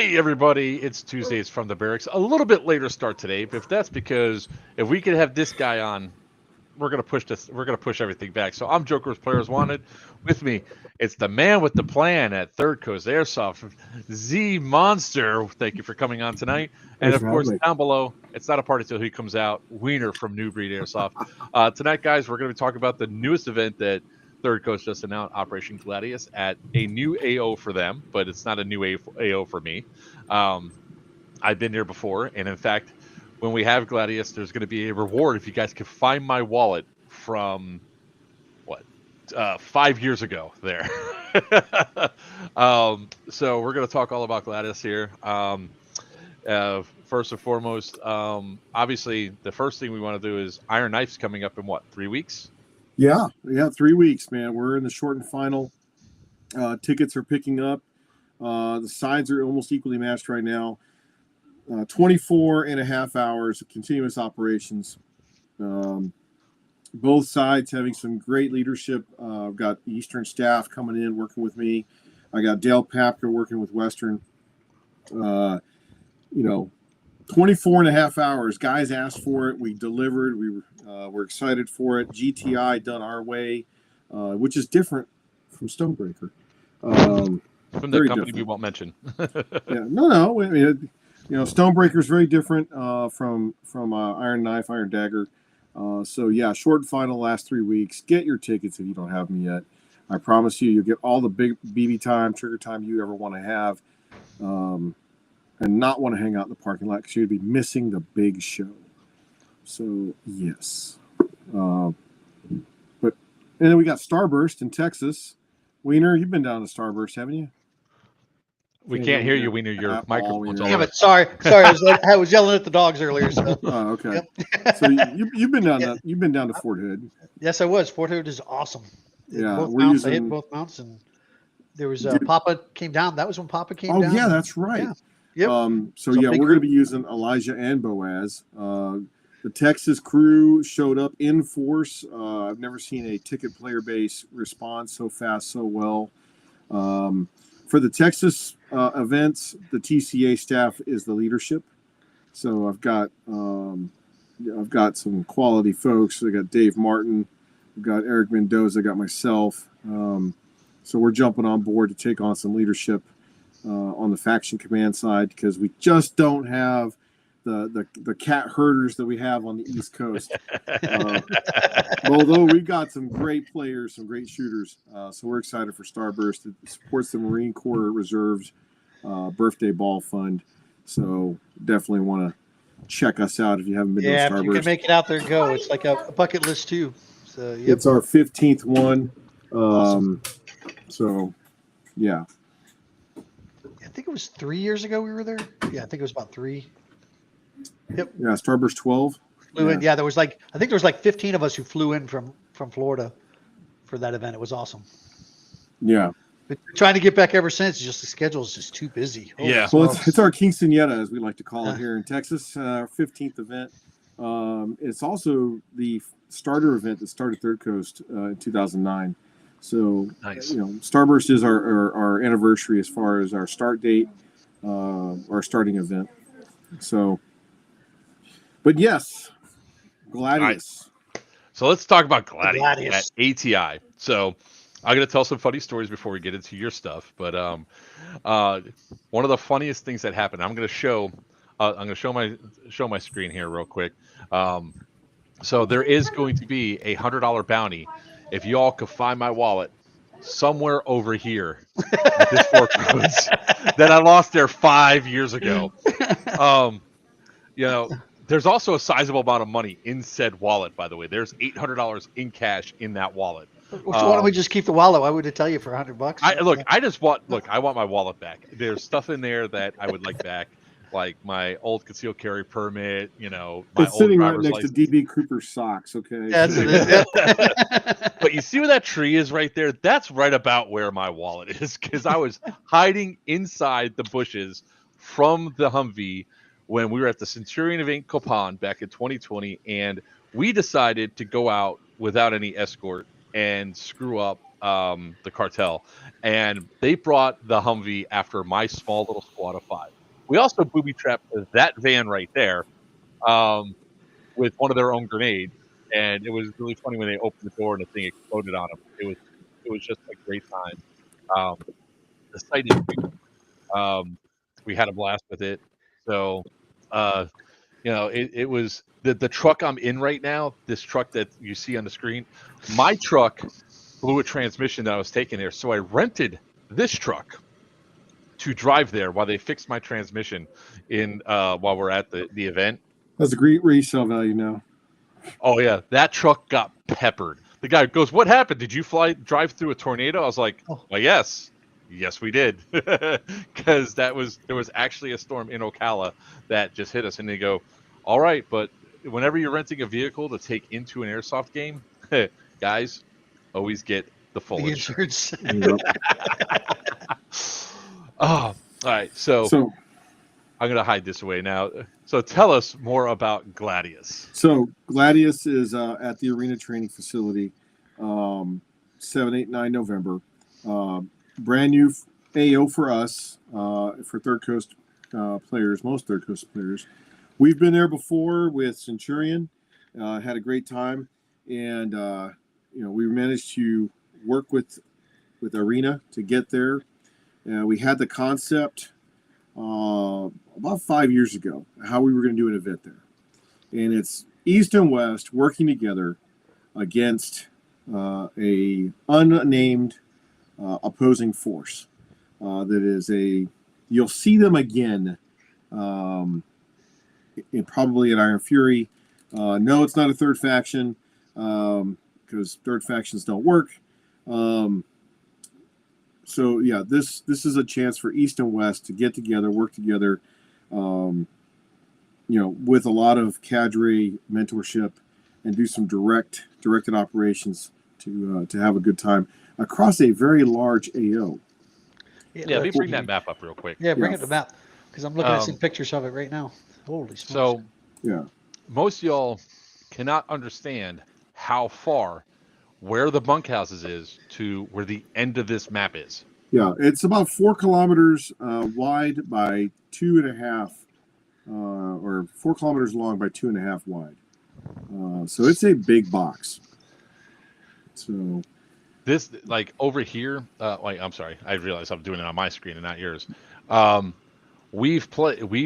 Hey everybody, it's Tuesdays from the Barracks. A little bit later start today, but that's because if we could have this guy on, we're gonna push everything back. So I'm Joker's Players Wanted. With me, it's the man with the plan at Third Coast Airsoft, Z Monster. Thank you for coming on tonight. And Thanks of for course, having me. down below, it's not a party till he comes out. Wiener from New Breed Airsoft. Tonight, guys, we're gonna be talking about the newest event that Third Coast just announced, Operation Gladius, at a new AO for them, but it's not a new AO for me. Um, I've been there before, and in fact, when we have Gladius, there's going to be a reward if you guys can find my wallet from what 5 years ago. There. So we're going to talk all about Gladius here. First and foremost, obviously, the first thing we want to do is Iron Knife's coming up in what, 3 weeks? Yeah, 3 weeks, man. We're in the shortened final. Tickets are picking up. The sides are almost equally matched right now. 24 and a half hours of continuous operations. Both sides having some great leadership. I've got Eastern staff coming in, working with me. I got Dale Papka working with Western. 24 and a half hours. Guys asked for it. We delivered. We're excited for it. GTI done our way, which is different from Stonebreaker. From the very company different. we won't mention. Yeah, no. I mean, Stonebreaker is very different from Iron Knife, Iron Dagger. So yeah, short final last 3 weeks. Get your tickets if you don't have them yet. I promise you'll get all the big BB time, trigger time you ever want to have, and not want to hang out in the parking lot because you'd be missing the big show. So yes, and then we got Starburst in Texas. Wiener, you've been down to Starburst, haven't you? We can't hear you, Wiener. Your microphone's all Damn over. it! Sorry. I was yelling at the dogs earlier. So. Oh, okay. Yep. So you've been down to Fort Hood. Yes, I was. Fort Hood is awesome. Yeah, both we're mounts. I using- hit both mounts, and there was Papa came down. That was when Papa came Oh down. yeah, that's right. Yeah. Yep. So So yeah, big we're going to group. be using Elijah and Boaz. The Texas crew showed up in force. I've never seen a ticket player base respond so fast, so well. For the Texas events, the TCA staff is the leadership. So I've got some quality folks. I got Dave Martin, I've got Eric Mendoza, I got myself. So we're jumping on board to take on some leadership on the faction command side because we just don't have the cat herders that we have on the East Coast. Although we've got some great players, some great shooters, so we're excited for Starburst. It supports the Marine Corps Reserves birthday ball fund. So definitely want to check us out if you haven't been Yeah, to if you Starburst. can make it out there, go. It's like a bucket list too. So yep. It's our 15th one. Awesome. So yeah. I think it was 3 years ago we were there. Yeah, I think it was about 3. Yep. Yeah, Starburst 12. Flew in. Yeah, there was like 15 of us who flew in from Florida for that event. It was awesome. Yeah. Been trying to get back ever since. Just the schedule is just too busy. Holy Yeah. Well, smokes. it's our Quinceañera, as we like to call it here in Texas, our 15th event. It's also the starter event that started Third Coast in 2009. So, Nice. Starburst is our anniversary as far as our start date, our starting event. So, but yes, Gladius. So let's talk about Gladius Gladius. at ATI. So I'm going to tell some funny stories before we get into your stuff. But one of the funniest things that happened, I'm going to show my screen here real quick. So there is going to be a $100 bounty if you all could find my wallet somewhere over here at this Fort Roads that I lost there 5 years ago. There's also a sizable amount of money in said wallet, by the way. There's $800 in cash in that wallet. So why don't we just keep the wallet? Why would it tell you for $100? I want my wallet back. There's stuff in there that I would like back, like my old concealed carry permit, my It's old sitting right driver's next license. to DB Cooper's socks, okay? Yeah, that's it. But you see where that tree is right there? That's right about where my wallet is, because I was hiding inside the bushes from the Humvee when we were at the Centurion event Copan back in 2020, and we decided to go out without any escort and screw up the cartel, and they brought the Humvee after my small little squad of 5. We also booby trapped that van right there um, with one of their own grenades, and it was really funny when they opened the door and the thing exploded on them. It was just a great time. The site is huge. We had a blast with it. So, uh, it was the truck I'm in right now. This truck that you see on the screen, my truck blew a transmission that I was taking there, so I rented this truck to drive there while they fixed my transmission in while we're at the event. That's a great resale value now. Oh yeah, that truck got peppered. The guy goes, "What happened? Did you drive through a tornado?" I was like, Oh. "Well, yes, we did," because there was actually a storm in Ocala that just hit us, and they go, "All right, but whenever you're renting a vehicle to take into an airsoft game, guys, always get the full The insurance." insurance. Oh, all right. So I'm gonna hide this away now. So tell us more about Gladius. So Gladius is at the arena training facility, 7, 8, 9 November. Brand new AO for us, for Third Coast players, most Third Coast players. We've been there before with Centurion, had a great time, and we managed to work with Arena to get there. We had the concept about 5 years ago how we were going to do an event there, and it's East and West working together against a unnamed opposing force. That is you'll see them again, probably at Iron Fury. No, it's not a third faction, because third factions don't work. So yeah, this is a chance for East and West to get together, work together, with a lot of cadre mentorship, and do some directed operations to have a good time across a very large AO. Yeah, let me bring that map up real quick. Yeah, bring it to map, because I'm looking at some pictures of it right now. Holy smokes. So yeah, most of y'all cannot understand how far where the bunkhouses is to where the end of this map is. Yeah, it's about 4 kilometers wide by 2.5, or 4 kilometers long by 2.5 wide. So it's a big box. So this, like over here, I'm sorry, I realize I'm doing it on my screen and not yours. We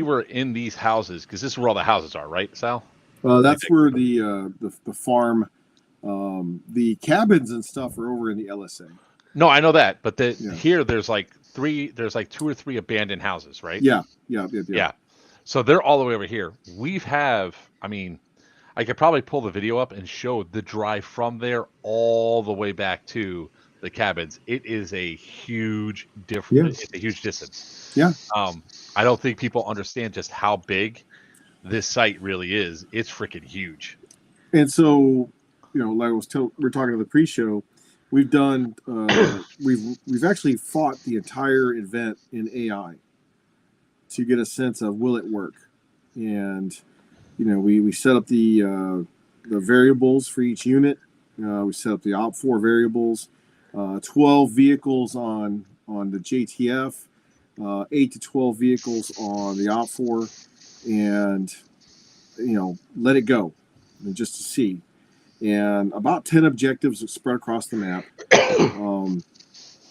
were in these houses because this is where all the houses are, right, Sal? That's where the farm, the cabins and stuff are over in the LSA. No, I know that, but here there's like 2 or 3 abandoned houses, right? Yeah. So they're all the way over here. I could probably pull the video up and show the drive from there all the way back to the cabins. It is a huge difference. It's a huge distance. Yeah. I don't think people understand just how big this site really is. It's freaking huge. And so, like we're talking to the pre-show, we've done we've actually fought the entire event in AI to get a sense of will it work, and we set up the variables for each unit. We set up the OP4 variables, 12 vehicles on the JTF, 8 to 12 vehicles on the OP4, and let it go, and just to see. And about 10 objectives spread across the map.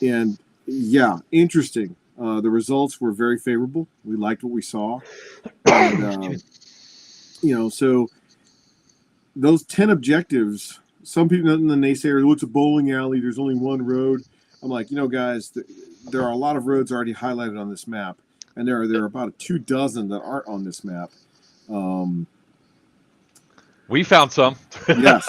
And yeah, interesting. The results were very favorable. We liked what we saw. And, so those 10 objectives, some people in the naysayer, it's a bowling alley, there's only one road. I'm like, guys, there are a lot of roads already highlighted on this map. And there are about 24 that aren't on this map. We found some. Yes.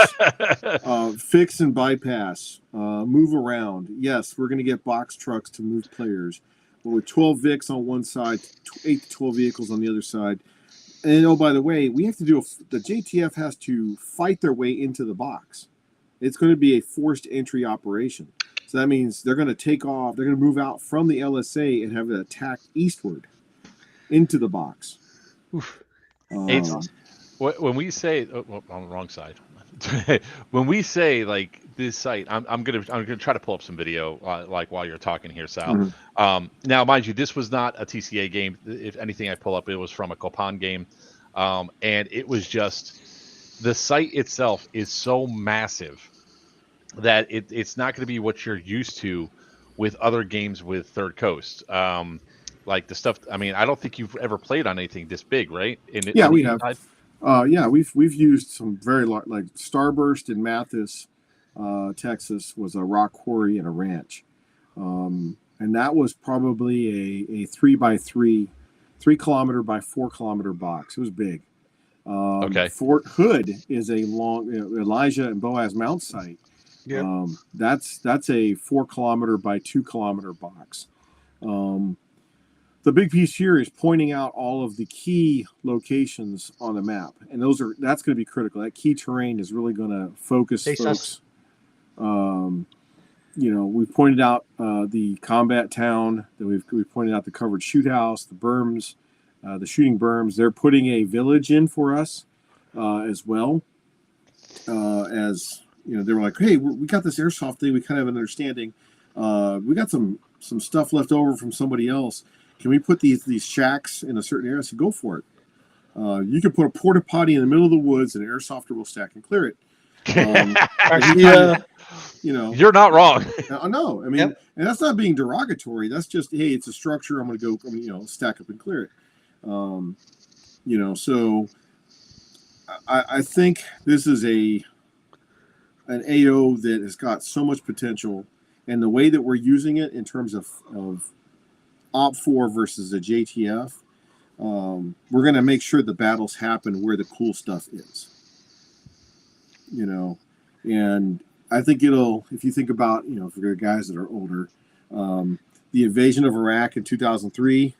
Fix and bypass. Move around. Yes, we're going to get box trucks to move players. But with 12 Vics on one side, 8 to 12 vehicles on the other side. And oh, by the way, we have to the JTF has to fight their way into the box. It's going to be a forced entry operation. So that means they're going to take off. They're going to move out from the LSA and have it attack eastward into the box. When we say on the wrong side, when we say like this site, I'm gonna try to pull up some video like while you're talking here, Sal. Mhm. Now, mind you, this was not a TCA game. If anything, I pull up, it was from a Copan game, and it was just the site itself is so massive that it's not going to be what you're used to with other games with Third Coast. Like the stuff. I mean, I don't think you've ever played on anything this big, right? Yeah, On the we east have. side. Yeah, we've used some very large, like Starburst in Mathis, Texas, was a rock quarry and a ranch, and that was probably a 3x3, 3 kilometer by 4 kilometer box. It was big. Okay. Fort Hood is a long Elijah and Boaz Mount site. Yeah. That's a 4 kilometer by 2 kilometer box. The big piece here is pointing out all of the key locations on the map, and that's going to be critical. That key terrain is really going to focus folks. We pointed out the combat town. That we pointed out the covered shoot house, the berms, the shooting berms. They're putting a village in for us as well. As they were like, "Hey, we got this airsoft thing. We kind of have an understanding. We got some stuff left over from somebody else. Can we put these shacks in a certain area?" I said, "Go for it. You can put a porta potty in the middle of the woods, and an airsofter will stack and clear it." You're not wrong. No, I mean, and that's not being derogatory. That's just, hey, it's a structure. I'm going to go, stack up and clear it. So I think this is an AO that has got so much potential, and the way that we're using it in terms of Op4 versus a JTF, we're going to make sure the battles happen where the cool stuff is. And I think if you think about, for the guys that are older, the invasion of Iraq in 2003,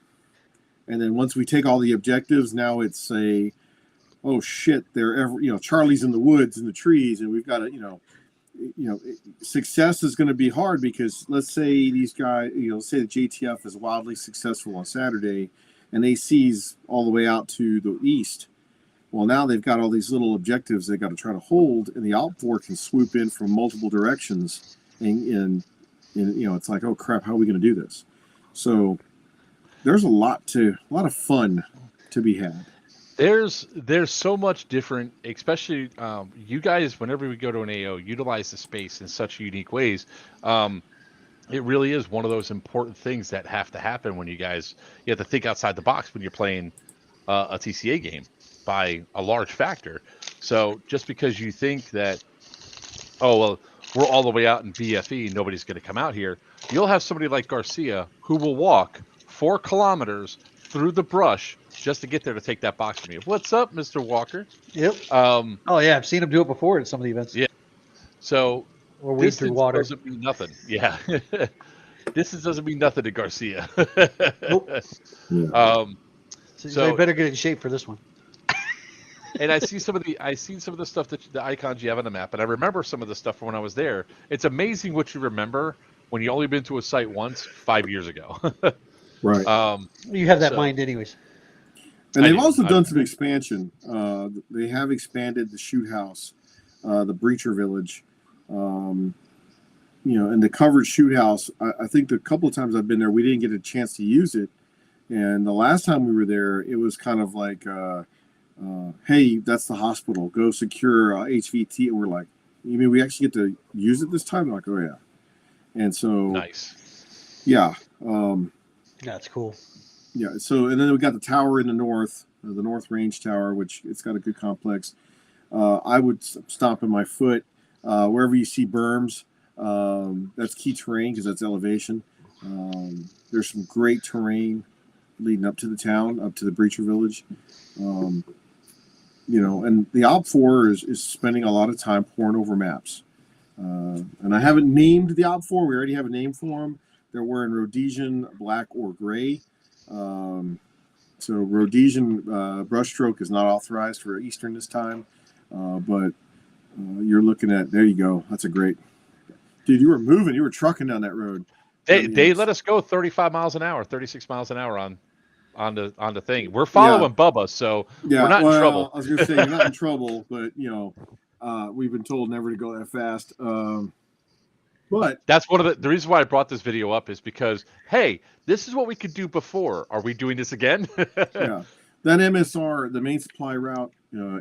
and then once we take all the objectives, now it's oh shit, Charlie's in the woods, in the trees, and we've got to, success is going to be hard because let's say these guys, say the JTF is wildly successful on Saturday, and they seize all the way out to the east. Well, now they've got all these little objectives they got to try to hold, and the Op4 can swoop in from multiple directions, and it's like, oh crap, how are we going to do this? So there's a lot of fun to be had. There's so much different, especially you guys. Whenever we go to an AO, utilize the space in such unique ways. It really is one of those important things that have to happen when you have to think outside the box when you're playing a TCA game by a large factor. So just because you think that, oh, well, we're all the way out in BFE, nobody's going to come out here, you'll have somebody like Garcia who will walk 4 kilometers through the brush just to get there to take that box from you. What's up, Mr. Walker? Yep. Oh, yeah, I've seen him do it before at some of the events. Yeah. So or wade through water. Doesn't mean nothing. Yeah. Distance doesn't mean nothing to Garcia. Nope. So you better get in shape for this one. And I've seen some of the stuff that the icons you have on the map, and I remember some of the stuff from when I was there. It's amazing what you remember when you only been to a site once 5 years ago. Right. You have that mind anyways. And they've also done some expansion. They have expanded the shoot house, the breacher village, and the covered shoot house. I think the couple of times I've been there, we didn't get a chance to use it. And the last time we were there, it was kind of like, hey, that's the hospital. Go secure HVT. And we're like, you mean we actually get to use it this time? I'm like, oh, yeah. And so. Nice. Yeah. That's cool. Yeah. So, and then we got the tower in the north range tower, which it's got a good complex. I would stomp in my foot wherever you see berms. That's key terrain because that's elevation. There's some great terrain leading up to the town, up to the breacher village. And the Op4 is spending a lot of time pouring over maps. And I haven't named the Op4. We already have a name for them. They're wearing Rhodesian black or gray. So Rhodesian brushstroke is not authorized for Eastern this time. But you're looking at, there you go. That's a great, dude, you were moving. You were trucking down that road. They let us go 35 miles an hour, 36 miles an hour on the thing. We're following Bubba, so we're not in trouble. I was going to say you're not in trouble, but We've been told never to go that fast. But That's one of the reasons why I brought this video up is because, hey, this is what we could do before. Are we doing this again? yeah, that MSR, the main supply route,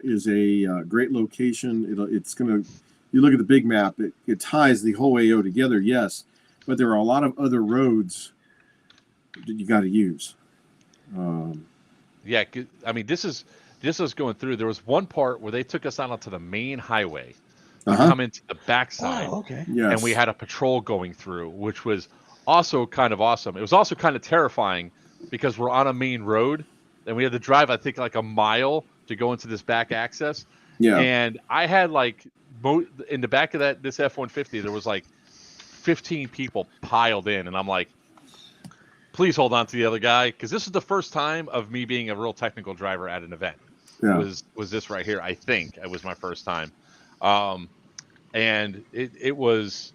is a great location. It's going to, you look at the big map, it ties the whole AO together, yes, but there are a lot of other roads that you got to use. Yeah, I mean, this is going through. There was one part where they took us out onto the main highway to come into the backside, Oh, okay. Yes. and we had a patrol going through, which was also kind of awesome. It was also kind of terrifying because we're on a main road, and we had to drive, I think, like a mile to go into this back access. Yeah. And I had like in the back of this F-150, there was like 15 people piled in, and I'm like, please hold on to the other guy, because this is the first time of me being a real technical driver at an event. Yeah. Was this right here? I think it was my first time. And it was,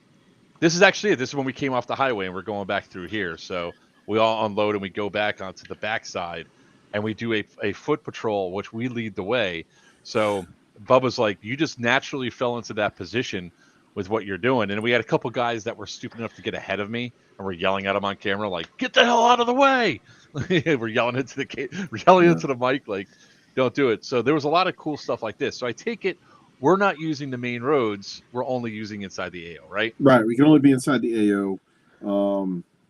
this is actually it. This is when we came off the highway and we're going back through here. So we all unload and we go back onto the backside and we do a foot patrol, which we lead the way. So Bubba's like, you just naturally fell into that position with what you're doing. And we had a couple guys that were stupid enough to get ahead of me and we're yelling at them on camera, like, get the hell out of the way. We're yelling into the mic, like, don't do it. So there was a lot of cool stuff like this. So I take it we're not using the main roads. We're only using inside the AO, right? Right. We can only be inside the AO.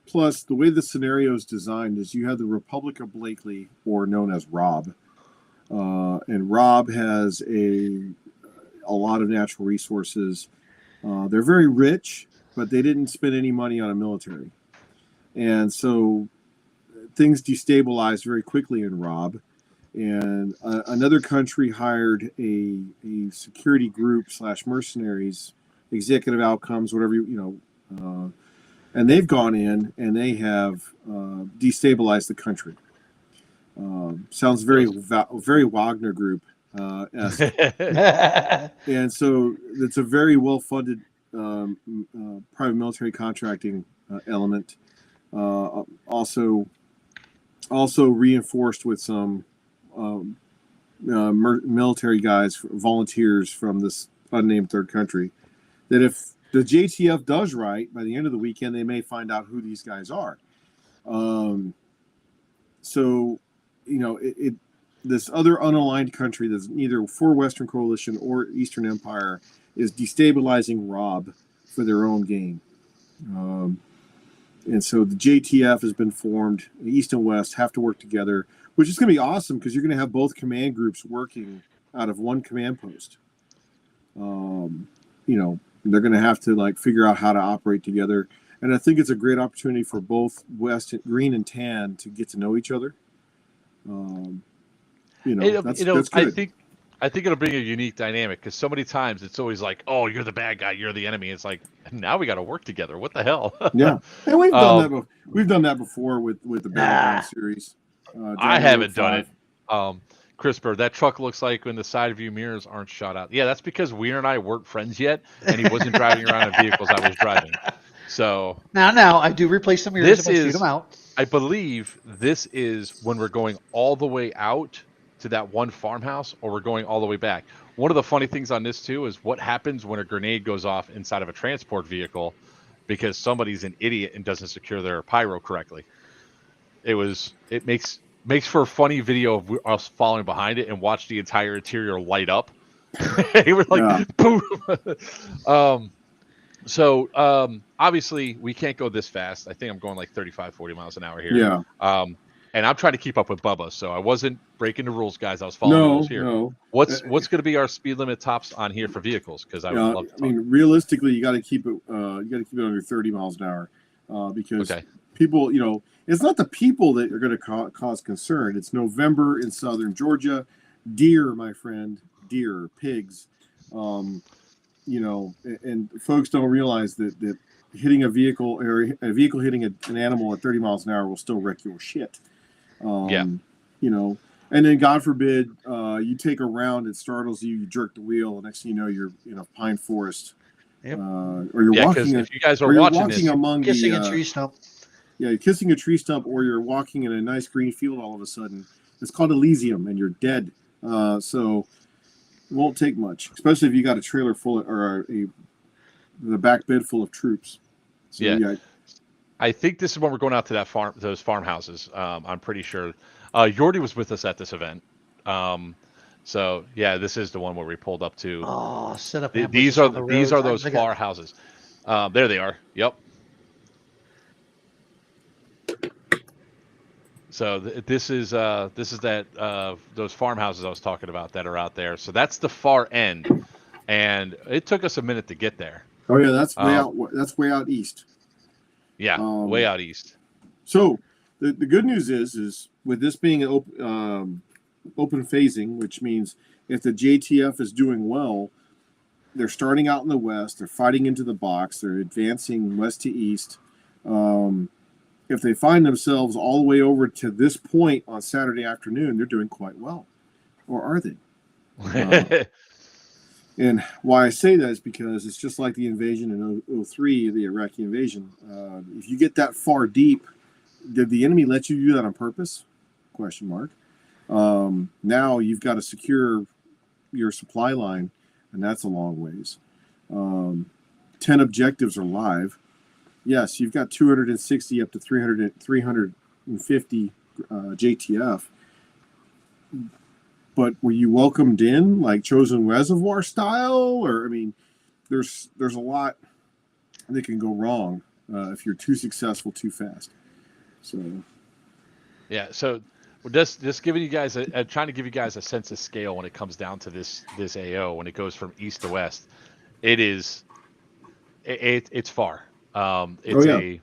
Plus, the way the scenario is designed is you have the Republic of Blakely, or known as Rob. And Rob has a lot of natural resources. They're very rich, but they didn't spend any money on a military. And so things destabilized very quickly in Rob. And another country hired a security group / mercenaries, executive outcomes, whatever and they've gone in and they have destabilized the country. Sounds very Wagner Group. And so it's a very well-funded private military contracting element. Also reinforced with some military guys, volunteers from this unnamed third country, that if the JTF does right, by the end of the weekend, they may find out who these guys are. So, this other unaligned country that's neither for Western Coalition or Eastern Empire is destabilizing Rob for their own gain. And so the JTF has been formed. East and West have to work together, which is going to be awesome because you're going to have both command groups working out of one command post. They're going to have to figure out how to operate together. And I think it's a great opportunity for both West, Green and Tan to get to know each other. That's good. I think it'll bring a unique dynamic because so many times it's always like, oh, you're the bad guy, you're the enemy. It's like, now we got to work together. What the hell? Yeah, and we've done that. We've done that before with the Battleground series. I haven't done it. CRISPR, that truck looks like when the side view mirrors aren't shot out. Yeah, that's because Wiener and I weren't friends yet, and he wasn't driving around in vehicles I was driving. So now I do replace some mirrors if I shoot them out. I believe this is when we're going all the way out to that one farmhouse, or we're going all the way back. One of the funny things on this too is what happens when a grenade goes off inside of a transport vehicle because somebody's an idiot and doesn't secure their pyro correctly. It makes for a funny video of us following behind it and watch the entire interior light up. We're like, boom. So obviously we can't go this fast. I think I'm going like 35, 40 miles an hour here. Yeah. And I'm trying to keep up with Bubba, so I wasn't breaking the rules, guys. I was following the rules here. No. What's going to be our speed limit tops on here for vehicles? Because I would love to talk. I mean, realistically, you got to keep it. You got to keep it under 30 miles an hour, because people, it's not the people that are going to cause concern. It's November in southern Georgia. Deer, my friend, pigs. And folks don't realize that hitting a vehicle or a vehicle hitting an animal at 30 miles an hour will still wreck your shit. And then God forbid you take a round, it startles you, you jerk the wheel, and next thing you know you're in a pine forest. Yep. Or you're walking. If you guys are watching this, among kissing a tree stump. Yeah, you're kissing a tree stump, or you're walking in a nice green field all of a sudden. It's called Elysium, and you're dead. So won't take much, especially if you got a trailer full of, or the back bed full of troops. So, Yeah. I think this is when we're going out to those farmhouses. I'm pretty sure. Yordi was with us at this event. So yeah, this is the one where we pulled up to. Oh, set up These ambushes are on the these roads. are those far houses. There they are. Yep. So this is that those farmhouses I was talking about that are out there. So that's the far end, and it took us a minute to get there. Oh yeah, that's way out. That's way out east. Yeah, way out east. So the good news is with this being an open phasing, which means if the JTF is doing well, they're starting out in the west, they're fighting into the box, they're advancing west to east. If they find themselves all the way over to this point on Saturday afternoon, they're doing quite well. Or are they? And why I say that is because it's just like the invasion in 2003, the Iraqi invasion. If you get that far deep, did the enemy let you do that on purpose? Question mark. Now you've got to secure your supply line, and that's a long ways. 10 objectives are live. Yes, you've got 260 up to 350 JTF. But were you welcomed in like Chosen Reservoir style? Or, I mean, there's a lot that can go wrong if you're too successful too fast. So, yeah. So we're just giving you guys trying to give you guys a sense of scale when it comes down to this AO. When it goes from east to west, it's far. It's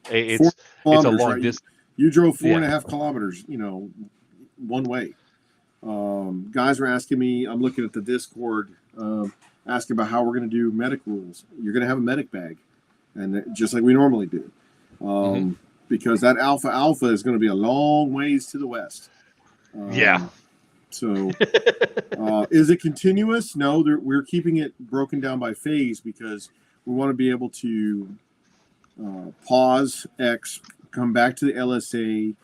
it's a long right? distance. You drove 4.5 kilometers, one way. Guys were asking me, I'm looking at the Discord, asking about how we're going to do medic rules. You're going to have a medic bag, and just like we normally do, because that alpha is going to be a long ways to the west. So is it continuous? No, we're keeping it broken down by phase because we want to be able to pause X, come back to the LSA,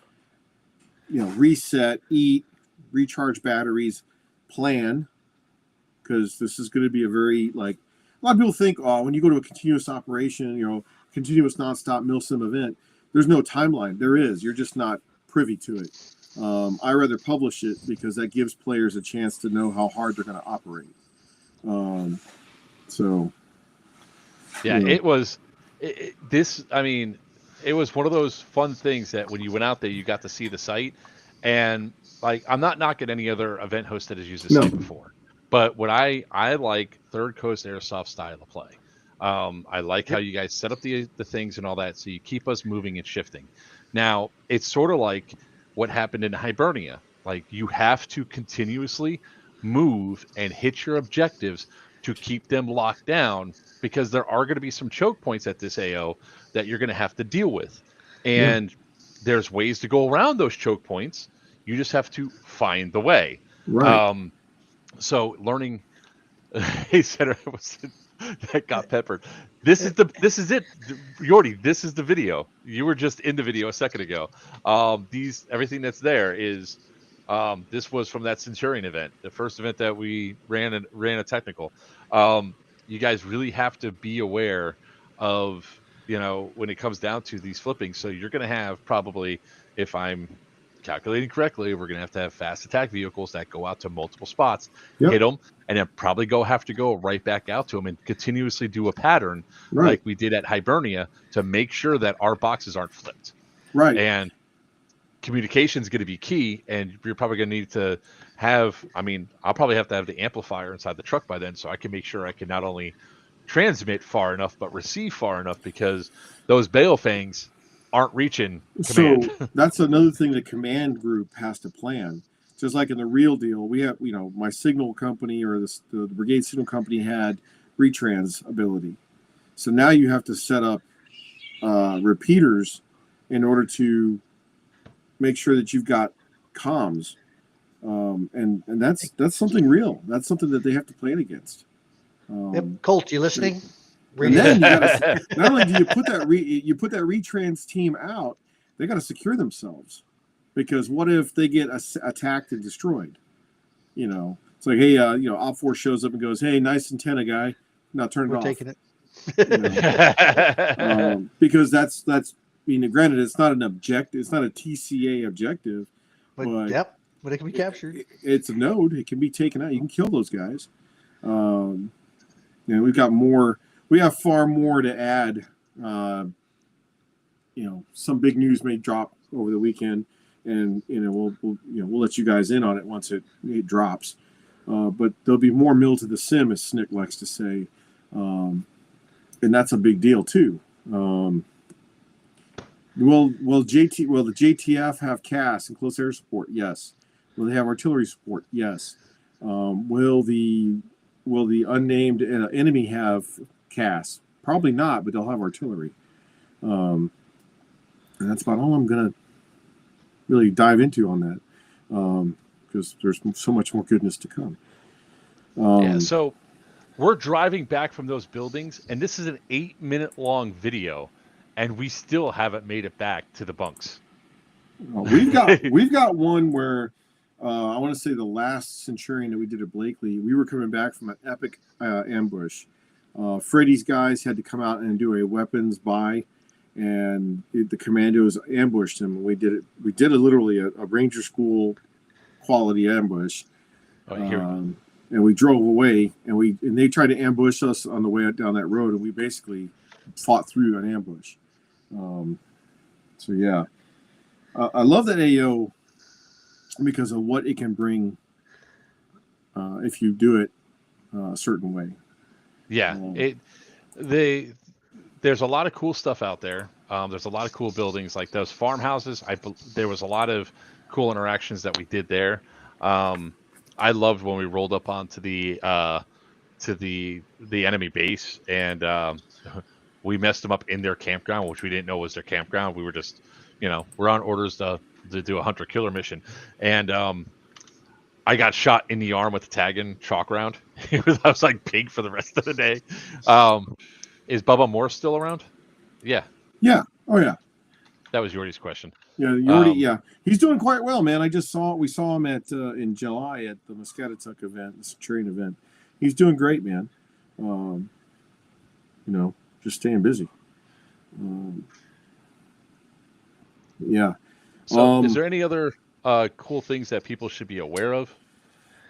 reset, eat, recharge batteries, plan, because this is going to be a very, a lot of people think, when you go to a continuous operation, continuous nonstop milsim event, there's no timeline. There is. You're just not privy to it. I rather publish it because that gives players a chance to know how hard they're going to operate. It was it was one of those fun things that when you went out there, you got to see the site. And I'm not knocking any other event host that has used this site before, but what I like Third Coast Airsoft style of play. I like how you guys set up the things and all that, so you keep us moving and shifting. Now it's sort of like what happened in Hibernia. You have to continuously move and hit your objectives to keep them locked down, because there are going to be some choke points at this AO that you're going to have to deal with, and there's ways to go around those choke points. You just have to find the way. Right. So learning, he said that got peppered. This is it, Yordi. This is the video. You were just in the video a second ago. Everything that's there is, this was from that Centurion event, the first event that we ran a technical. You guys really have to be aware of, when it comes down to these flippings. So you're going to have probably, if I'm calculating correctly, we're going to have fast attack vehicles that go out to multiple spots, hit them, and then probably have to go right back out to them and continuously do a pattern like we did at Hibernia to make sure that our boxes aren't flipped. Right. And communication is going to be key, and you're probably going to need to have, I'll probably have to have the amplifier inside the truck by then, so I can make sure I can not only transmit far enough, but receive far enough, because those bale fangs aren't reaching command. So that's another thing the command group has to plan. Just like in the real deal, we have, my signal company or the brigade signal company had retrans ability. So now you have to set up repeaters in order to make sure that you've got comms. And that's something real. That's something that they have to plan against. Colt, you listening? And then you gotta, not only do you put that retrans team out, they got to secure themselves, because what if they get attacked and destroyed? It's like, hey, Op 4 shows up and goes, hey, nice antenna guy. Now turn it We're off. taking it. Because that's granted, it's not an objective, it's not a TCA objective, but but it can be captured. It's a node. It can be taken out. You can kill those guys. We have far more to add. Some big news may drop over the weekend, and we'll let you guys in on it once it drops. But there'll be more mill to the sim, as Snick likes to say, and that's a big deal too. Will the JTF have CAS and close air support? Yes. Will they have artillery support? Yes. Will the unnamed enemy have CAS? Probably not, but they'll have artillery. And that's about all I'm gonna really dive into on that, because there's so much more goodness to come. So we're driving back from those buildings, and this is an 8-minute long video, and we still haven't made it back to the bunks. We've got one where I want to say the last Centurion that we did at Blakely, we were coming back from an epic ambush. Freddie's guys had to come out and do a weapons buy, and the commandos ambushed him. We did literally a ranger school quality ambush. And we drove away, and they tried to ambush us on the way down that road, and we basically fought through an ambush. I love that AO because of what it can bring if you do it a certain way. There's a lot of cool stuff out there. There's a lot of cool buildings like those farmhouses. There was a lot of cool interactions that we did there. I loved when we rolled up onto the enemy base, and we messed them up in their campground, which we didn't know was their campground. We were just, we're on orders to do a hunter-killer mission, and I got shot in the arm with a tagging chalk round. I was like pig for the rest of the day. Is Bubba Moore still around? Yeah. Yeah. Oh yeah. That was Yordi's question. Yeah, he's doing quite well, man. We saw him in July at the Muscatatuck event, the Centurion event. He's doing great, man. Just staying busy. So, is there any other cool things that people should be aware of?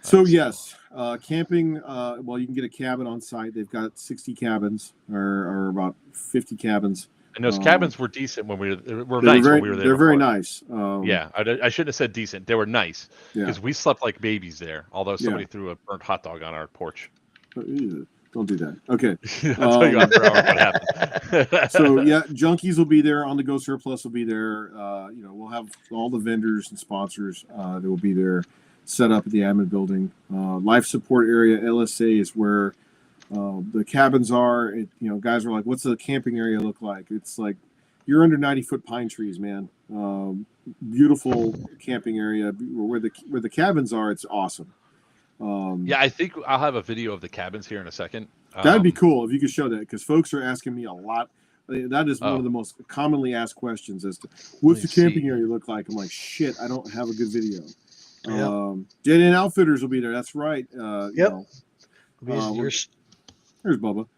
So yes, camping. You can get a cabin on site. They've got 60 cabins, or about 50 cabins. And those cabins were decent when we were nice when we were there. They're very nice. I shouldn't have said decent. They were nice because we slept like babies there. Although somebody threw a burnt hot dog on our porch. Don't do that. Okay. I'll tell you after hours what happened. So Junkies will be there. On the Go Surplus will be there. We'll have all the vendors and sponsors that will be there, set up at the admin building. Life support area, LSA, is where the cabins are. Guys are like, what's the camping area look like? It's like you're under 90-foot pine trees, man. Beautiful camping area where the cabins are. It's awesome. I think I'll have a video of the cabins here in a second. That'd be cool if you could show that, because folks are asking me a lot. That is one of the most commonly asked questions as to what's the camping area look like. I'm like, shit, I don't have a good video. Dead End Outfitters will be there. That's right. There's Bubba.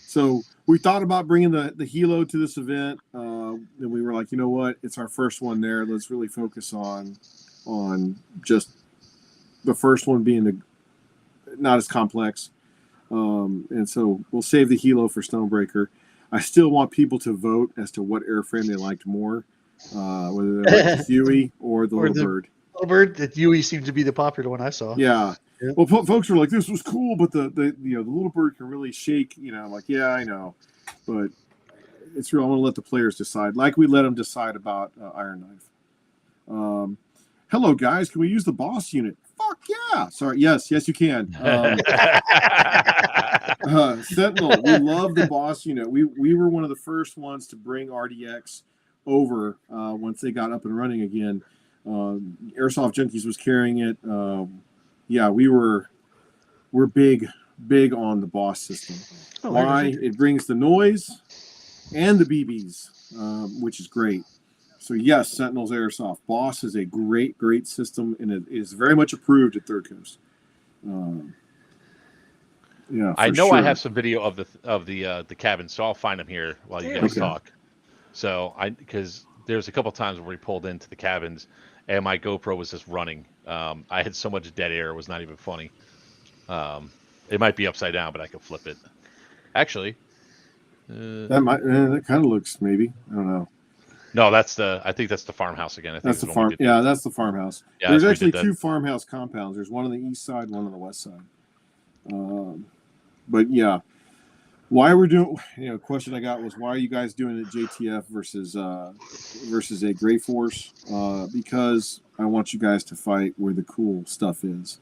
So we thought about bringing the helo to this event. Then we were like, you know what? It's our first one there. Let's really focus on just the first one being not as complex. And so we'll save the helo for Stonebreaker. I still want people to vote as to what airframe they liked more, whether they like the Huey or the Little Bird. Little Bird, the Huey seemed to be the popular one I saw. Yeah. Well, folks were like, "This was cool," but the Little Bird can really shake. I'm like, yeah, I know, but it's real. I want to let the players decide, like we let them decide about Iron Knife. Hello, guys. Can we use the boss unit? Fuck yeah! Sorry. Yes, you can. Sentinel, we love the boss unit. We were one of the first ones to bring RDX over once they got up and running again. Airsoft Junkies was carrying it. We're big on the boss system. Why? It brings the noise and the BBs, which is great. So yes, Sentinels Airsoft. Boss is a great system, and it is very much approved at Third Coast. Yeah, I for know sure. I have some video of the cabin, so I'll find them here while you guys talk. So because there's a couple times where we pulled into the cabins, and my GoPro was just running. I had so much dead air, it was not even funny. It might be upside down, but I could flip it. Actually, that kind of looks maybe. I don't know. No, I think that's the farmhouse again. I think that's the farm. Yeah, that's the farmhouse. Yeah, there's actually two farmhouse compounds. There's one on the east side, one on the west side. But yeah, why we're doing? Question I got was, why are you guys doing it JTF versus a Gray Force? Because I want you guys to fight where the cool stuff is.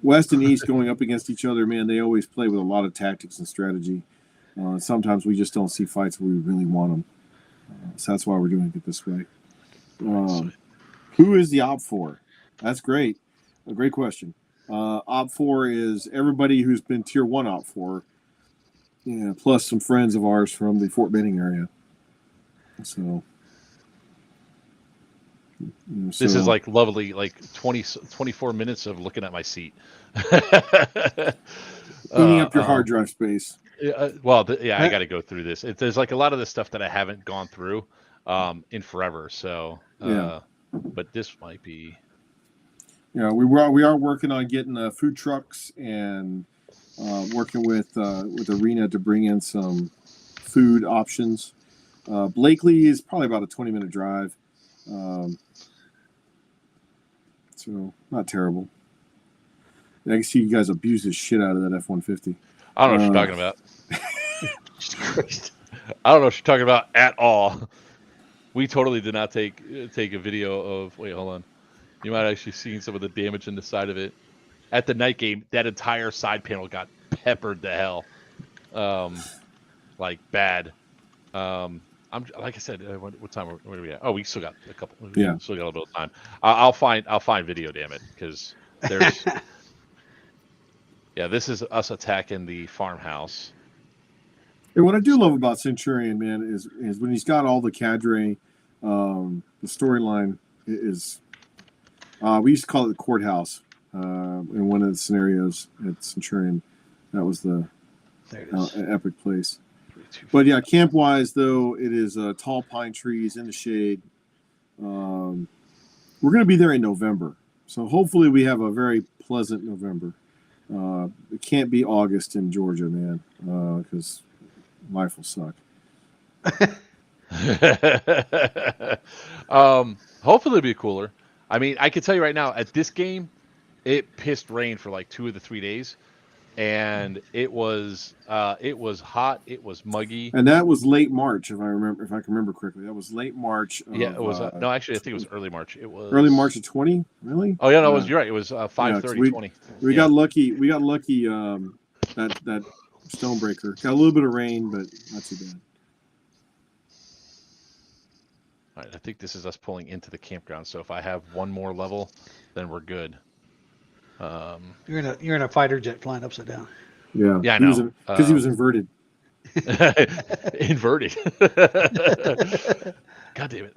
West and East going up against each other, man. They always play with a lot of tactics and strategy. Sometimes we just don't see fights where we really want them. So that's why we're doing it this way. Who is the OP4? That's great. A great question. OP4 is everybody who's been Tier 1 OP4, plus some friends of ours from the Fort Benning area. So this is like lovely, like 24 minutes of looking at my seat. Cleaning up your hard drive space. I got to go through this. There's like a lot of this stuff that I haven't gone through in forever. So, but this might be. Yeah, we are working on getting food trucks and working with Arena to bring in some food options. Blakely is probably about a 20-minute drive, so not terrible. I can see you guys abuse the shit out of that F-150. I don't know what you're talking about. I don't know what you're talking about at all. We totally did not take a video of. Wait, hold on. You might actually seen some of the damage in the side of it. At the night game, that entire side panel got peppered to hell, like bad. I'm like I said. What time? Where are we at? Oh, we still got a couple. Yeah, still got a little bit of time. I'll find video. Damn it, because there's. Yeah, this is us attacking the farmhouse. And what I do love about Centurion, man, is when he's got all the cadre, the storyline is. We used to call it the courthouse in one of the scenarios at Centurion. That was the epic place. But yeah, camp-wise, though, it is tall pine trees in the shade. We're going to be there in November. So hopefully we have a very pleasant November. It can't be August in Georgia, man, because life will suck. Hopefully it'll be cooler. I mean, I can tell you right now, at this game, it pissed rain for like 2 of the 3 days, and it was hot, it was muggy, and that was late March, if I can remember correctly. That was late March. It was. No, actually, I think it was early March. It was early March of 20. Really? Oh yeah, no, you're right. It was 5:30, 20. We got lucky. We got lucky. That Stonebreaker got a little bit of rain, but not too bad. All right, I think this is us pulling into the campground. So if I have one more level, then we're good. You're in a fighter jet flying upside down. Yeah, I know. Because he was inverted. Inverted. God damn it.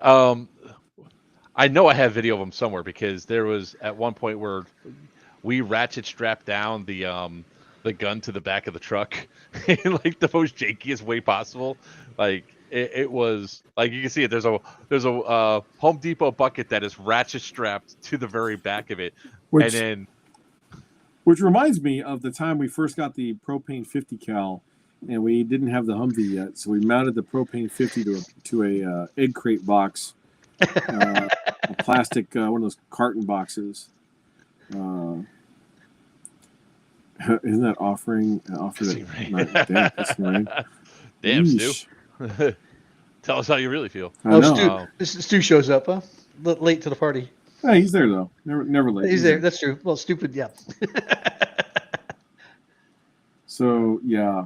I know I have video of him somewhere because there was at one point where we ratchet strapped down the gun to the back of the truck in like the most jankiest way possible. Like it was like you can see it. There's a Home Depot bucket that is ratchet strapped to the very back of it, which reminds me of the time we first got the propane 50 cal, and we didn't have the Humvee yet, so we mounted the propane 50 to a egg crate box, a plastic one of those carton boxes. Isn't that offering? Damn, Stu. Tell us how you really feel. Stu shows up, huh? Late to the party. Hey, he's there though. Never late. He's there. That's true. Well, stupid. Yeah. So yeah.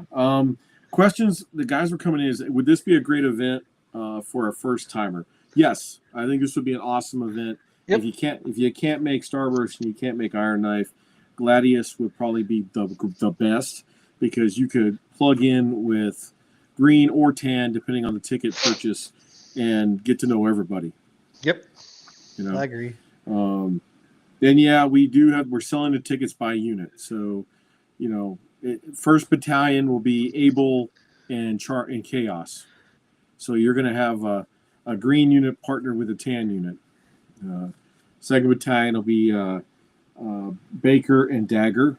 Questions. The guys were coming in. Would this be a great event for a first timer? Yes, I think this would be an awesome event. Yep. If you can't make Starburst and you can't make Iron Knife, Gladius would probably be the best because you could plug in with green or tan depending on the ticket purchase, and get to know everybody. Yep. You know, I agree. Then yeah, we're selling the tickets by unit. So, you know, first battalion will be Able and Chaos. So you're going to have a green unit partnered with a tan unit. Second battalion will be Baker and Dagger.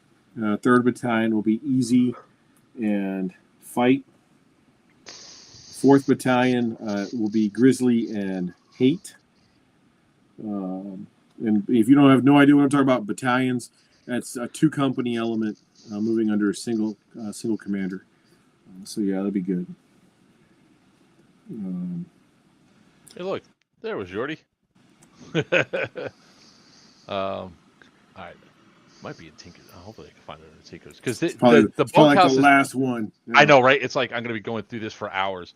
Third battalion will be Easy and Fight. Fourth battalion will be Grizzly and Hate. And if you don't have no idea what I'm talking about, battalions, that's a 2-company element moving under a single commander. So yeah, that'd be good. Hey, look, there was Jordy. All right, might be in Tinker's. Hopefully, I can find it in Tinker's because the bunkhouse is the last one. Yeah. I know, right? It's like I'm going to be going through this for hours.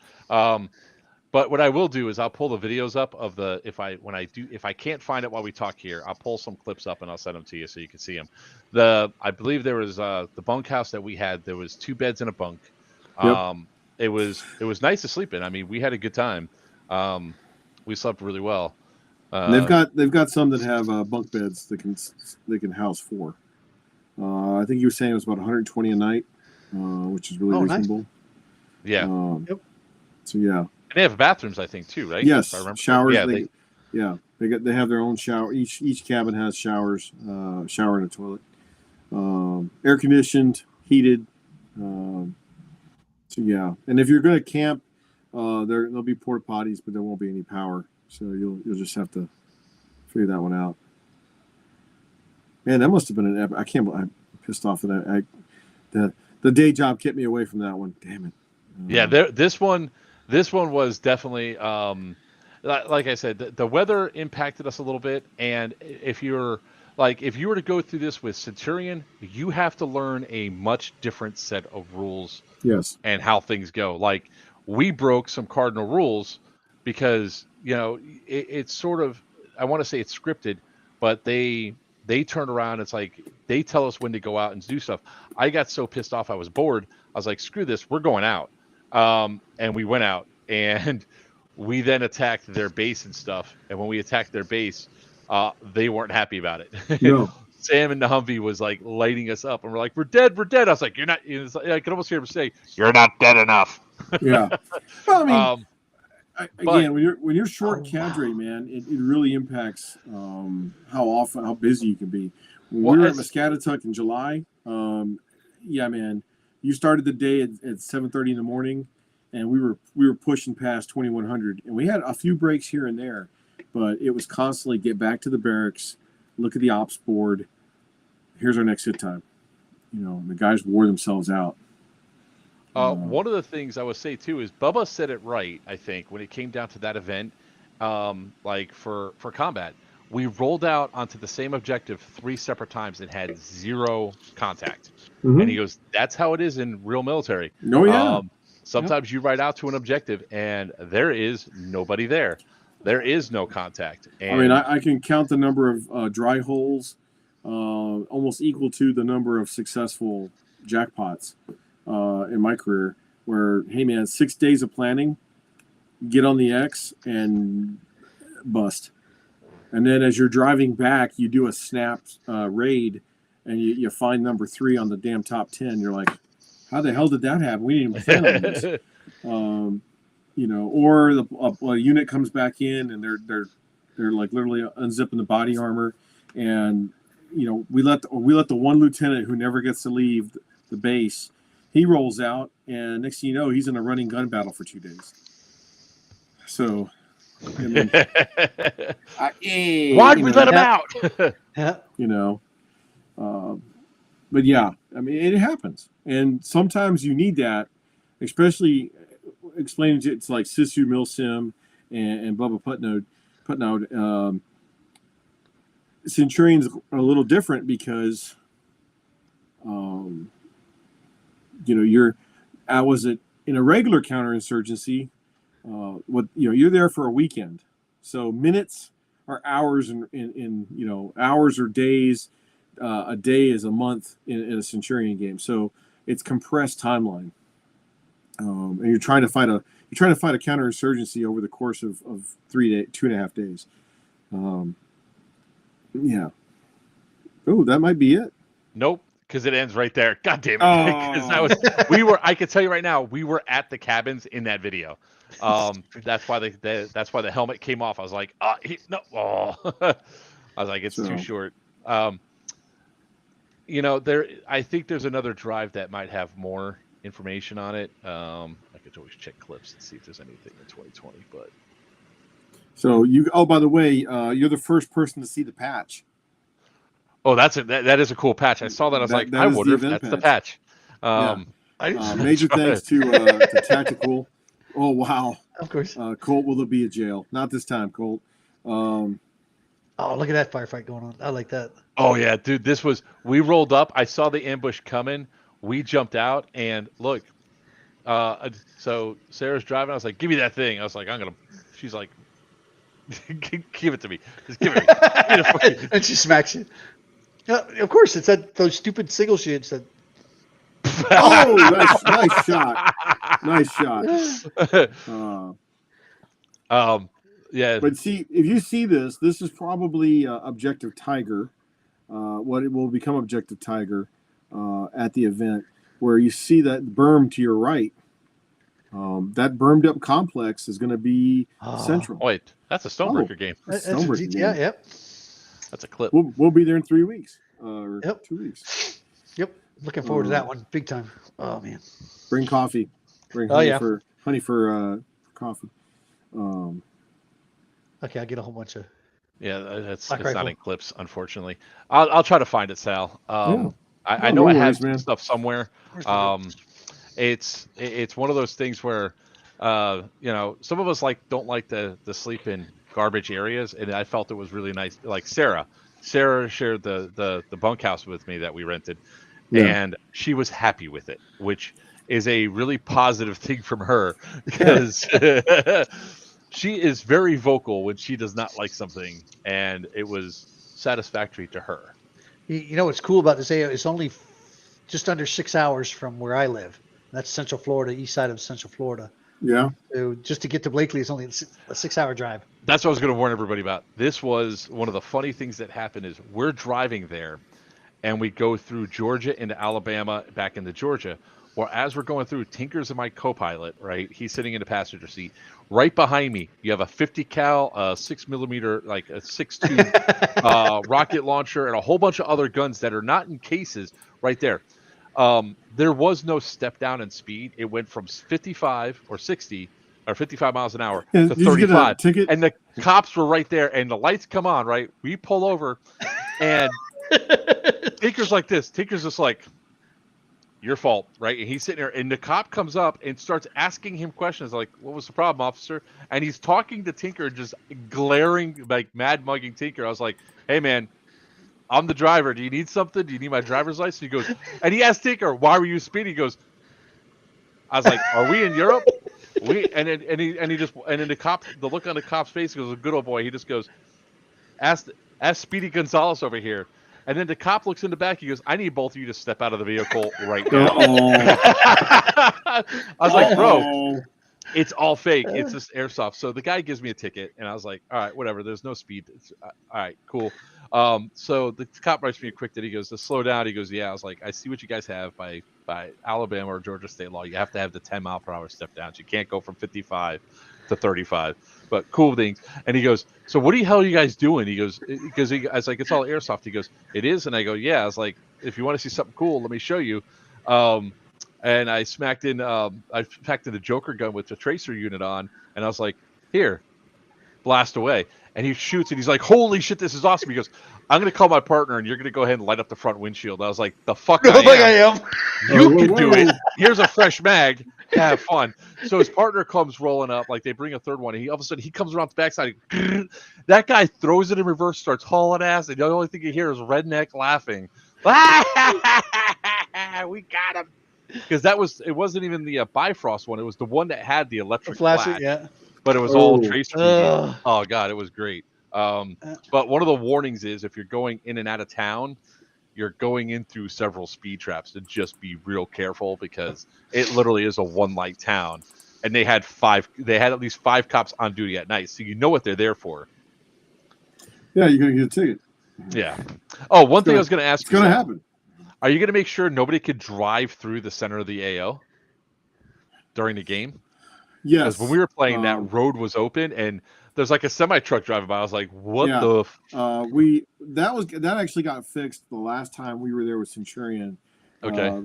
But what I will do is I'll pull the videos up of the if I can't find it while we talk here, I'll pull some clips up and I'll send them to you so you can see them. I believe there was the bunkhouse that we had. There was 2 beds in a bunk. Yep. It was nice to sleep in. I mean, we had a good time. We slept really well. They've got some that have bunk beds that can house 4. I think you were saying it was about 120 a night, which is really reasonable. Nice. Yeah. Yep. So yeah. And they have bathrooms, I think, too, right? Yes. If I remember. Showers. Yeah, they have their own shower. Each cabin has showers, shower and a toilet, air conditioned, heated. So yeah, and if you're going to camp, there'll be porta potties, but there won't be any power. So you'll just have to figure that one out. Man, that must have been an. I'm pissed off at that. The day job kept me away from that one. Damn it. Yeah, this one was definitely like I said, the weather impacted us a little bit, and if you were to go through this with Centurion, you have to learn a much different set of rules. Yes. And how things go. Like, we broke some cardinal rules because, you know, it's sort of, I want to say it's scripted, but they turn around. It's like they tell us when to go out and do stuff. I got so pissed off. I was bored. I was like, screw this. We're going out. And we went out and we then attacked their base and stuff. And when we attacked their base, they weren't happy about it. No. Sam and the Humvee was like lighting us up, and we're like, "We're dead, we're dead." I was like, "You're not." I could almost hear him say, "You're not dead enough." Yeah. Well, I mean, again, when you're short cadre, man, it really impacts how busy you can be. When we were at Muscatatuck in July, yeah, man, you started the day at 7:30 in the morning, and we were pushing past 2100, and we had a few breaks here and there, but it was constantly get back to the barracks, look at the ops board. Here's our next hit time. You know, the guys wore themselves out. One of the things I would say too is Bubba said it right. I think when it came down to that event, like for combat, we rolled out onto the same objective 3 separate times and had 0 contact. Mm-hmm. And he goes, "That's how it is in real military." Oh yeah. Sometimes you ride out to an objective and there is nobody there. There is no contact. And I mean, I can count the number of dry holes, almost equal to the number of successful jackpots in my career. Where, hey man, 6 days of planning, get on the X and bust, and then as you're driving back, you do a snap raid, and you find number 3 on the damn top 10. You're like, how the hell did that happen? We didn't even plan on this. You know, or a unit comes back in and they're like literally unzipping the body armor, and you know we let the one lieutenant who never gets to leave the base, he rolls out, and next thing you know, he's in a running gun battle for 2 days. So, I mean, why'd we let him out? You know, but yeah, I mean, it happens, and sometimes you need that, especially. Explaining it's like Sisu Milsim and Bubba Putnode. Centurions are a little different because, you know, I was in a regular counterinsurgency. You're there for a weekend, so minutes are hours, in you know, hours or days. A day is a month in a Centurion game, so it's compressed timeline. And you're trying to fight you're trying to find a counterinsurgency over the course of 2.5 days. Yeah. Oh, that might be it. Nope, because it ends right there. God damn it! I can tell you right now, we were at the cabins in that video. That's why the helmet came off. I was like, no. Oh. I was like, it's too short. I think there's another drive that might have more information on it. I could always check clips and see if there's anything in 2020. But so by the way, you're the first person to see the patch. Oh, that is a cool patch. I saw that. I was like, I wonder if that's the patch. Major thanks to Tactical. Oh, wow. Of course. Colt, will there be a jail? Not this time, Colt. Oh, look at that firefight going on. I like that. Oh, yeah, dude. We rolled up. I saw the ambush coming. We jumped out. And look, so Sarah's driving. I was like, give me that thing. I was like, she's like, give it to me. Just give it to me. And she smacks you. Of course, it's those stupid single shoots that. Oh, nice shot! Nice shot. Yeah. But see, if you see this is probably Objective Tiger. What it will become Objective Tiger at the event, where you see that berm to your right. That bermed up complex is going to be central. Wait, that's a Stonebreaker game. That's GTA, yep. That's a clip. We'll be there in 3 weeks. 2 weeks. Yep. Looking forward to that one. Big time. Oh, man. Bring coffee. Bring honey for coffee. Okay, I'll get a whole bunch of. Yeah, it's not in clips, unfortunately. I'll try to find it, Sal. I know I have some stuff somewhere. It's one of those things where, some of us don't like to sleep in garbage areas, and I felt it was really nice. Like Sarah shared the bunkhouse with me that we rented, and she was happy with it, which is a really positive thing from her, because she is very vocal when she does not like something, and it was satisfactory to her. You know what's cool about this area? It's only just under 6 hours from where I live. That's Central Florida, east side of Central Florida. Yeah. So just to get to Blakely, it's only a 6-hour drive. That's what I was going to warn everybody about. This was one of the funny things that happened is we're driving there, and we go through Georgia into Alabama, back into Georgia. Well, as we're going through, Tinker's my co-pilot, right? He's sitting in the passenger seat. Right behind me, you have a 50 cal, 6mm, like a 6.2 rocket launcher, and a whole bunch of other guns that are not in cases right there. There was no step down in speed. It went from 55 or 60 or 55 miles an hour to 35. And the cops were right there, and the lights come on, right? We pull over, and Tinker's like this. Tinker's just like, your fault, right? And he's sitting there, and the cop comes up and starts asking him questions like, what was the problem, officer? And he's talking to Tinker, just glaring, like mad mugging Tinker. I was like, hey, man, I'm the driver. Do you need something? Do you need my driver's license? He goes, and he asked Tinker, why were you speeding? He goes, I was like, are we in Europe? And then the cop, the look on the cop's face, he goes, a good old boy. He just goes, ask Speedy Gonzalez over here. And then the cop looks in the back. He goes, I need both of you to step out of the vehicle right now. I was like, bro, it's all fake. It's just airsoft. So the guy gives me a ticket, and I was like, all right, whatever. There's no speed. All right, cool. So the cop writes me a quick that he goes, to slow down. He goes, yeah. I was like, I see what you guys have by Alabama or Georgia state law. You have to have the 10 mile per hour step downs. You can't go from 55 to 35. But cool things. And he goes, so what the hell are you guys doing? He goes, I was like, it's all airsoft. He goes, it is? And I go, yeah. I was like, if you want to see something cool, let me show you. And I packed in a Joker gun with the tracer unit on, and I was like, here, blast away. And he shoots, and he's like, holy shit, this is awesome. He goes, I'm going to call my partner, and you're going to go ahead and light up the front windshield. I was like, the fuck I am. You can do it. Here's a fresh mag. Have fun. So his partner comes rolling up, like they bring a third one, and all of a sudden he comes around the backside. That guy throws it in reverse, starts hauling ass, and the only thing you hear is redneck laughing. We got him. Because it wasn't even the Bifrost one. It was the one that had the electric flash. Yeah. But it was all tracer. Oh god, it was great. But one of the warnings is if you're going in and out of town, you're going in through several speed traps, to just be real careful, because it literally is a one light town. and they had at least 5 cops on duty at night, so you know what they're there for. Yeah, you're gonna get a ticket. Yeah. Oh, one thing I was going to ask It's you, gonna Sal, happen. are you going to make sure nobody could drive through the center of the AO during the game? Yes. Because when we were playing, that road was open, and there's like a semi truck driving by. I was like, "What the?" That actually got fixed the last time we were there with Centurion. Okay.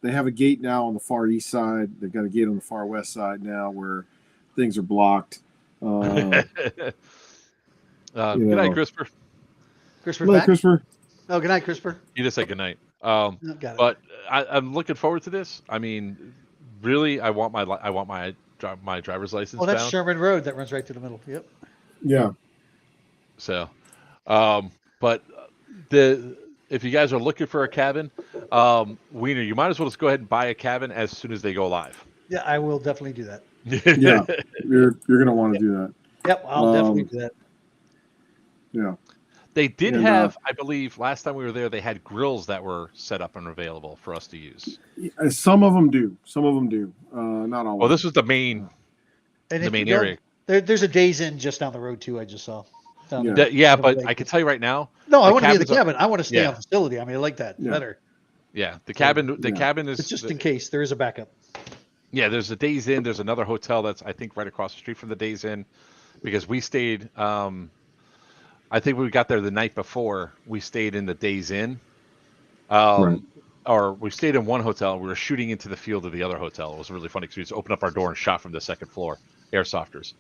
They have a gate now on the far east side. They've got a gate on the far west side now where things are blocked. Good night, CRISPR. CRISPR back? CRISPR. Oh, good night, CRISPR. You just said good night. Got it. But I'm looking forward to this. I mean, really, I want my driver's license. Oh, that's bound. Sherman Road that runs right through the middle. Yep. Yeah. So, but if you guys are looking for a cabin, Wiener, you might as well just go ahead and buy a cabin as soon as they go live. Yeah, I will definitely do that. Yeah, you're gonna want to do that. Yep, I'll definitely do that. Yeah. They did have, I believe, last time we were there, they had grills that were set up and available for us to use. Some of them do. Not all. Well, this was the main area. There's a Days Inn just down the road too. I just saw. Yeah, but I can tell you right now. No, I want to be in the cabin. I want to stay on facility. I mean, I like that better. Yeah, the cabin. The cabin is it's just in case there is a backup. Yeah, there's a Days Inn. There's another hotel that's I think right across the street from the Days Inn, because we stayed. I think we got there the night before. We stayed in the Days Inn, or we stayed in one hotel. We were shooting into the field of the other hotel. It was really funny because we just opened up our door and shot from the second floor. Airsofters.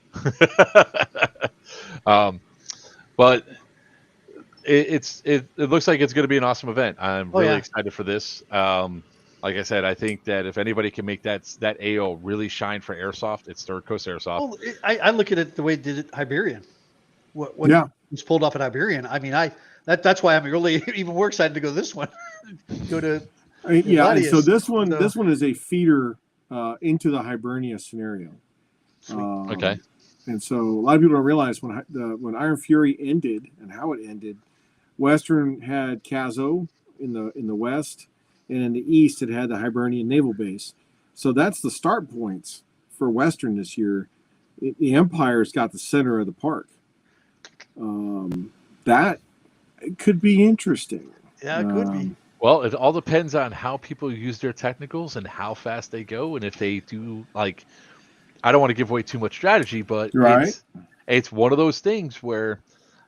But it looks like it's going to be an awesome event. I'm really excited for this. Like I said, I think that if anybody can make that AO really shine for Airsoft, it's Third Coast Airsoft. Well, I look at it the way they did it Iberian. What was pulled off at Iberian. I mean, that's why I'm really even more excited to go this one. Go to Gladius. So this one is a feeder into the Hibernia scenario. Okay. And so a lot of people don't realize when Iron Fury ended and how it ended, Western had Cazo in the west, and in the east it had the Hibernian Naval Base. So that's the start points for Western this year. The Empire's got the center of the park. That could be interesting. Yeah, it could be. Well, it all depends on how people use their technicals and how fast they go, and if they do I don't want to give away too much strategy, but it's one of those things where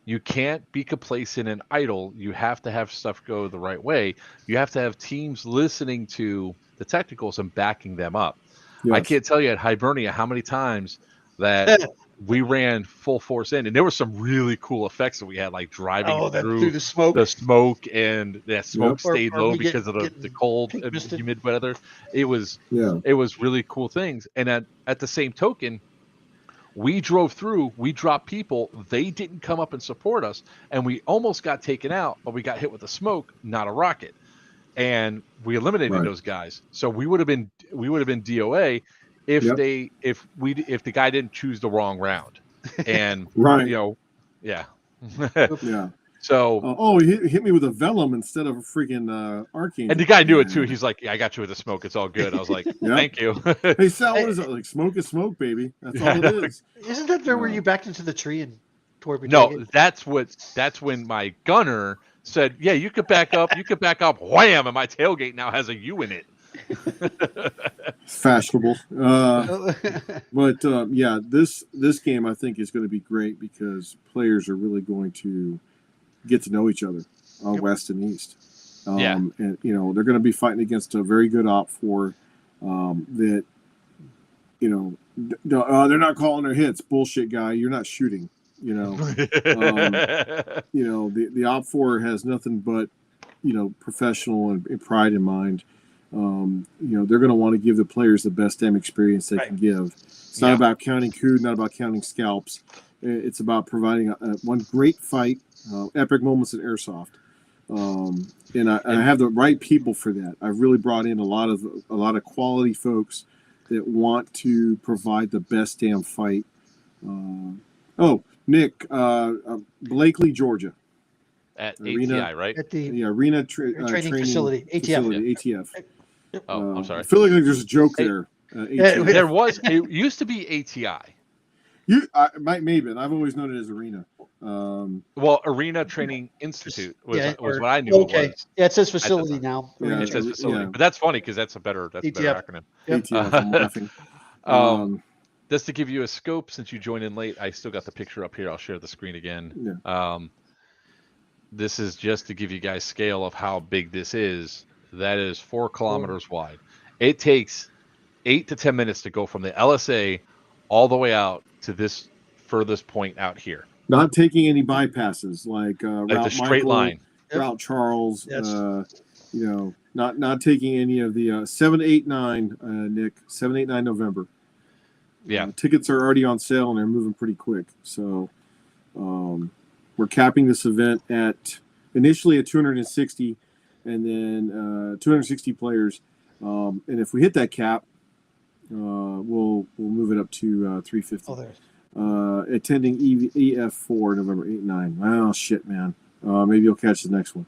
you can't be complacent and idle. You have to have stuff go the right way. You have to have teams listening to the technicals and backing them up. Yes. I can't tell you at Hibernia how many times that we ran full force in, and there were some really cool effects that we had, like driving through the smoke, and that smoke stayed low because of the cold and humid weather. It was really cool things. And at the same token, we drove through, we dropped people, they didn't come up and support us, and we almost got taken out, but we got hit with a smoke, not a rocket. And we eliminated those guys. So we would have been DOA if the guy didn't choose the wrong round. And yeah. So he hit me with a vellum instead of a freaking arcane. And the guy knew it too. He's like, "Yeah, I got you with the smoke. It's all good." I was like, "Thank you." Hey Sal, what is it? Like smoke is smoke, baby. That's all it is. Isn't that there where you backed into the tree and tore? No, that's when my gunner said, "Yeah, you could back up. You could back up." Wham! And my tailgate now has a U in it. Fashionable. But this game I think is going to be great because players are really going to get to know each other on West and East. And they're going to be fighting against a very good op4 that they're not calling their hits. Bullshit, guy. You're not shooting. The op4 has nothing but professional and pride in mind. They're going to want to give the players the best damn experience they can give. It's not about counting coup, not about counting scalps. It's about providing one great fight, epic moments in Airsoft. And I have the right people for that. I've really brought in a lot of quality folks that want to provide the best damn fight. Nick, Blakely, Georgia. At ATI, right? At the Arena training facility, ATF. ATF. I'm sorry. I feel like there's a joke there. ATI. There was. It used to be ATI. Maybe. I've always known it as Arena. Well, Arena Training Institute was or- what I knew it was. Yeah, it says facility now. Yeah, It says facility, yeah. but that's funny because that's a better acronym. Yep. ATF, I'm laughing. Just to give you a scope, since you joined in late, I still got the picture up here. I'll share the screen again. Yeah. This is just to give you guys scale of how big this is. That is 4 kilometers wide. It takes 8 to 10 minutes to go from the LSA all the way out to this furthest point out here. Not taking any bypasses like Like Route the straight Michael, line. Route Charles. Yes. Not taking any of the 7, 8, 9. Nick, 7, 8, 9 November. Yeah. Tickets are already on sale and they're moving pretty quick. So we're capping this event at initially at 260 and then 260 players. And if we hit that cap, we'll move it up to 350. Oh, there's. Attending EF4 November 8, 9. Oh, shit, man. Maybe you'll catch the next one.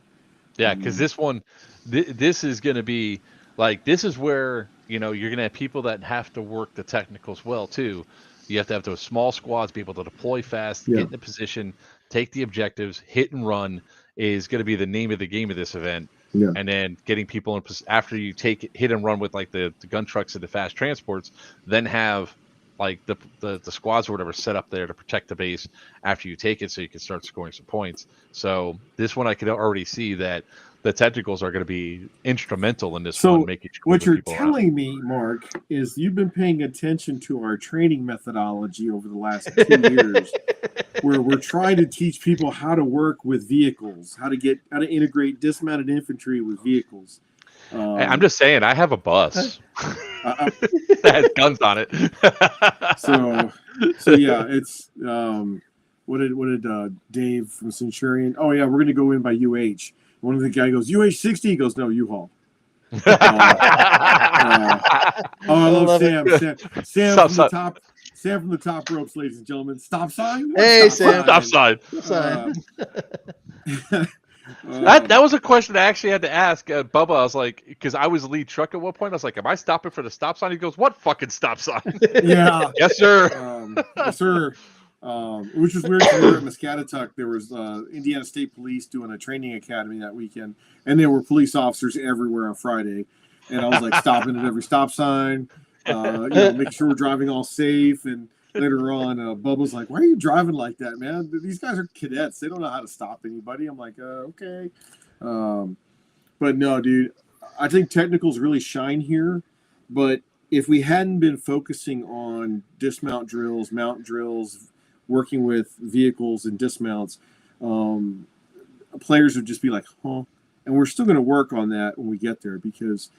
Yeah, because this one, this is going to be like, this is where, you're going to have people that have to work the technicals well, too. You have to have those small squads, be able to deploy fast, get in the position, take the objectives, hit and run is going to be the name of the game of this event. Yeah. And then getting people in, after you take it, hit and run with like the gun trucks and the fast transports, then have like the squads or whatever set up there to protect the base after you take it so you can start scoring some points. So this one I can already see that the technicals are going to be instrumental in this one. Making sure what you're telling me, Mark, is you've been paying attention to our training methodology over the last 2 years, where we're trying to teach people how to work with vehicles, how to integrate dismounted infantry with vehicles. I'm just saying, I have a bus that has guns on it. so yeah, it's what did Dave from Centurion? Oh yeah, we're going to go in by UH. One of the guy goes UH-60. He goes, no, U-Haul. I love Sam. Sam from the top. Sam from the top ropes, ladies and gentlemen. Stop sign. Hey, Sam. Stop sign. That was a question I actually had to ask Bubba. I was like, because I was lead truck at one point. I was like, am I stopping for the stop sign? He goes, what fucking stop sign? Yeah. Yes, sir. Yes, sir. Which was weird because we were at Muscatatuck. There was Indiana State Police doing a training academy that weekend, and there were police officers everywhere on Friday. And I was like stopping at every stop sign, making sure we're driving all safe. And later on, Bubba's like, "Why are you driving like that, man? These guys are cadets. They don't know how to stop anybody." I'm like, "Okay," but no, dude. I think technicals really shine here, but if we hadn't been focusing on dismount drills, mount drills, working with vehicles and dismounts, players would just be like, huh? And we're still going to work on that when we get there because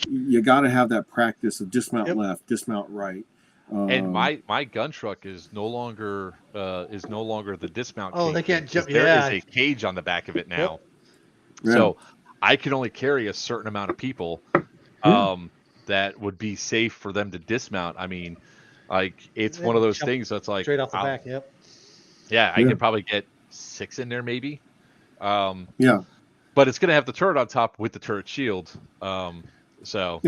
you got to have that practice of dismount left, dismount right. And my gun truck is no longer the dismount. Oh, cage. they can't jump. There is a cage on the back of it now, so I can only carry a certain amount of people. That would be safe for them to dismount. I mean, like it's one of those things that's like straight off the back. Yeah, I could probably get 6 in there maybe. Yeah. But it's going to have the turret on top with the turret shield. So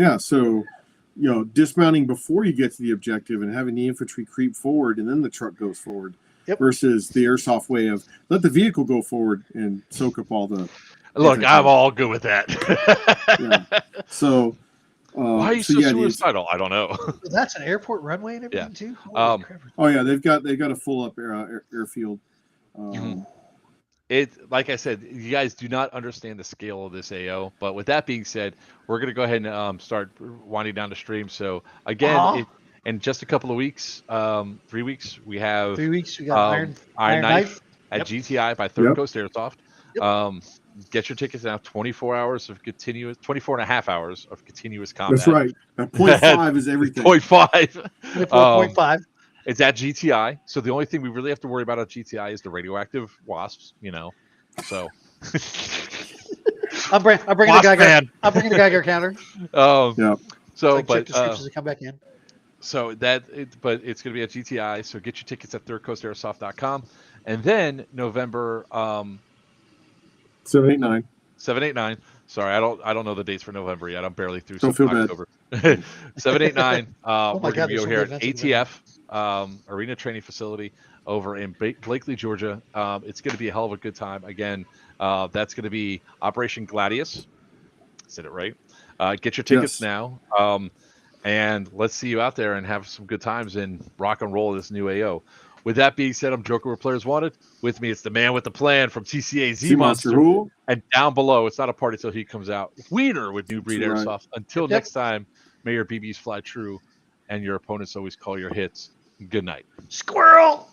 dismounting before you get to the objective and having the infantry creep forward and then the truck goes forward versus the airsoft way of let the vehicle go forward and soak up all the. Look, I'm all good with that. So. Why are you so suicidal? I don't know. That's an airport runway and everything too. They've got a full up airfield. It like I said, you guys do not understand the scale of this AO. But with that being said, we're gonna go ahead and start winding down the stream. So again, in just a couple of weeks, 3 weeks, we have 3 weeks. We got Iron Knife at GTI by Third Coast Airsoft. Get your tickets now. 24 hours of continuous, 24 and a half hours of continuous combat. That's right. 0.5 is everything. 0.5. 0.5. It's at GTI. So the only thing we really have to worry about at GTI is the radioactive wasps, So I'm bringing the Geiger. I'm bringing the Geiger counter. So, check descriptions and come back in. So but it's going to be at GTI. So get your tickets at thirdcoastairsoft.com. And then November 7, 8, 9. 7, 8, 9. Sorry, I don't know the dates for November yet. I'm barely through Don't feel October. bad. 789. Oh my We're going God, to be there's over so here many at events in ATF Arena Training Facility over in Blakely, Georgia. It's going to be a hell of a good time. Again, that's going to be Operation Gladius. Said it right. Get your tickets Yes. now. And let's see you out there and have some good times and rock and roll this new AO. With that being said, I'm Joker where players wanted. With me, it's the man with the plan from TCA Z Monster. Who? And down below, it's not a party till he comes out. Wiener with New Breed That's right. Airsoft. Until Yep. next time, may your BBs fly true and your opponents always call your hits. Good night. Squirrel.